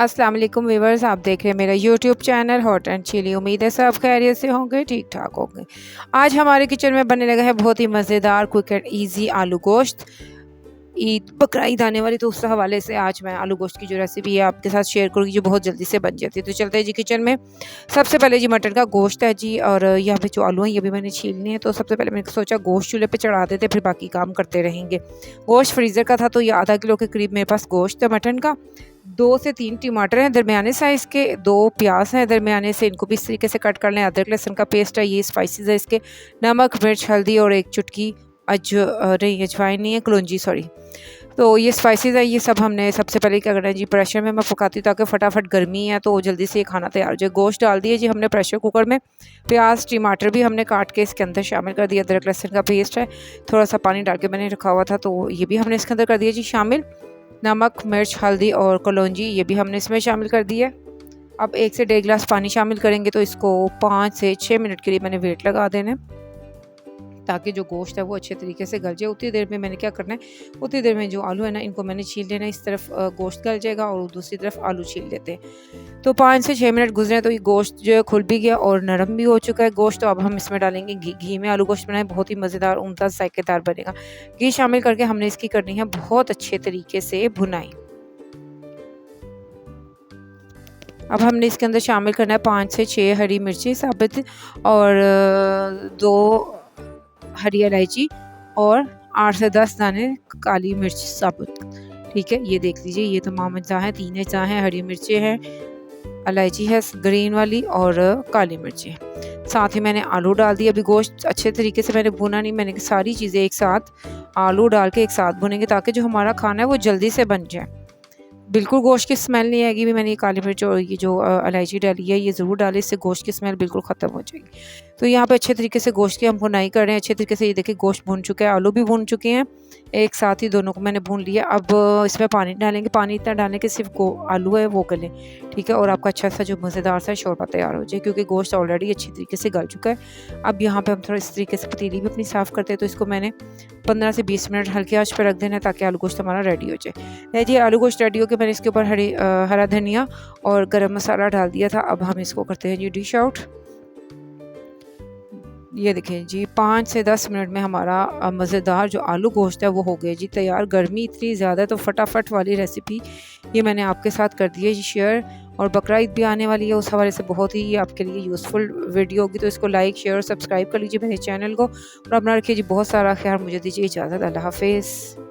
अस्सलाम वालेकुम व्यूवर्स, आप देख रहे हैं मेरा YouTube channel hot and chilli. उम्मीद है सब खैरियत से होंगे, ठीक ठाक होंगे। आज हमारे किचन में बनने लगा है बहुत ही मज़ेदार क्विक एंड ईजी आलू गोश्त। ईद बकरा ईद आने वाली, तो उस हवाले से आज मैं आलू गोश्त की जो रेसिपी है आपके साथ शेयर करूँगी, जो बहुत जल्दी से बन जाती है। तो चलते हैं जी किचन में। सबसे पहले जी मटन का गोश्त है जी, और यहाँ पे जो आलू हैं ये भी मैंने छीलने हैं। तो सबसे पहले मैंने सोचा गोश्त चूल्हे पे चढ़ा देते, फिर बाकी काम करते रहेंगे। गोश्त फ्रीज़र का था, तो ये आधा किलो के करीब मेरे पास गोश्त है मटन का। 2 से 3 टमाटर हैं दरमियाने साइज़ के, 2 प्याज हैं दरमियाने से, इनको भी इस तरीके से कट कर लें। अदरक लहसुन का पेस्ट है, ये स्पाइसेस है इसके, नमक मिर्च हल्दी और एक चुटकी नहीं अजवाइन नहीं है, कलौंजी सॉरी। तो ये स्पाइसेस है, ये सब हमने सबसे पहले क्या करना है जी, प्रेशर में मैं पकाती हूँ ताकि फटाफट गर्मी है तो जल्दी से ये खाना तैयार हो जाए। गोश्त डाल दिए जी हमने प्रेशर कुकर में। प्याज टमाटर भी हमने काट के इसके अंदर शामिल कर दिया। अदरक लहसुन का पेस्ट है, थोड़ा सा पानी डाल के मैंने रखा हुआ था, तो ये भी हमने इसके अंदर कर दिया जी शामिल। नमक मिर्च हल्दी और कलौंजी ये भी हमने इसमें शामिल कर दी है। अब 1 से 1.5 गिलास पानी शामिल करेंगे, तो इसको 5 से 6 मिनट के लिए मैंने वेट लगा देना है ताकि जो गोश्त है वो अच्छे तरीके से गल जाए। उतनी देर में मैंने क्या करना है, उतनी देर में जो आलू है ना इनको मैंने छील लेना है। इस तरफ गोश्त गल जाएगा और दूसरी तरफ आलू छील लेते हैं। तो 5 से 6 मिनट गुजरे तो ये गोश्त जो है खुल भी गया और नरम भी हो चुका है गोश्त। तो अब हम इसमें डालेंगे घी। घी में आलू गोश्त बनाए, बहुत ही मज़ेदार उम्दा जायकेदार बनेगा। घी शामिल करके हमने इसकी करनी है बहुत अच्छे तरीके से भुनाई। अब हमने इसके अंदर शामिल करना है 5 से 6 हरी मिर्ची साबुत और 2 हरी इलायची और 8 से 10 दाने काली मिर्च साबुत। ठीक है, ये देख लीजिए, ये तमाम अज्जा हैं। 3 अज्जा हैं, हरी मिर्चें हैं, इलायची है ग्रीन वाली और काली मिर्चें। साथ ही मैंने आलू डाल दिए। अभी गोश्त अच्छे तरीके से मैंने भुना नहीं, मैंने सारी चीज़ें एक साथ आलू डाल के एक साथ भुनेंगे ताकि जो हमारा खाना है वो जल्दी से बन जाए। बिल्कुल गोश्त की स्मेल नहीं आएगी। भी मैंने ये काली मिर्च और ये जो इलायची डाली है ये ज़रूर डालें, इससे गोश्त की स्मेल बिल्कुल ख़त्म हो जाएगी। तो यहाँ पे अच्छे तरीके से गोश्त की हम भुनाई कर रहे हैं अच्छे तरीके से। ये देखिए गोश्त भुन चुका है, आलू भी भुन चुके हैं, एक साथ ही दोनों को मैंने भून लिया। अब इसमें पानी डालेंगे, पानी इतना डालें कि सिर्फ आलू है वो गले। ठीक है, और आपका अच्छा सा जो मज़ेदार सा शोरबा तैयार हो जाए, क्योंकि गोश्त ऑलरेडी अच्छी तरीके से गल चुका है। अब यहाँ पे हम थोड़ा इस तरीके से पतीली भी अपनी साफ़ करते हैं, तो इसको मैंने 15 से 20 मिनट हल्की आंच पर रख देना है ताकि आलू गोश्त हमारा रेडी हो जाए। जी आलू गोश्त रेडी हो के मैंने इसके ऊपर हरा धनिया और गरम मसाला डाल दिया था। अब हम इसको करते हैं जी डिश आउट। ये देखें जी 5 से 10 मिनट में हमारा मज़ेदार जो आलू गोश्त है वो हो गया जी तैयार। गर्मी इतनी ज़्यादा तो फटाफट वाली रेसिपी ये मैंने आपके साथ कर दी है जी शेयर। और बकरा ईद भी आने वाली है, उस हवाले से बहुत ही आपके लिए यूज़फुल वीडियो होगी, तो इसको लाइक शेयर और सब्सक्राइब कर लीजिए मेरे चैनल को। और अपना रखिए जी बहुत सारा ख्याल। मुझे दीजिए इजाज़त, अल्लाह हाफिज़।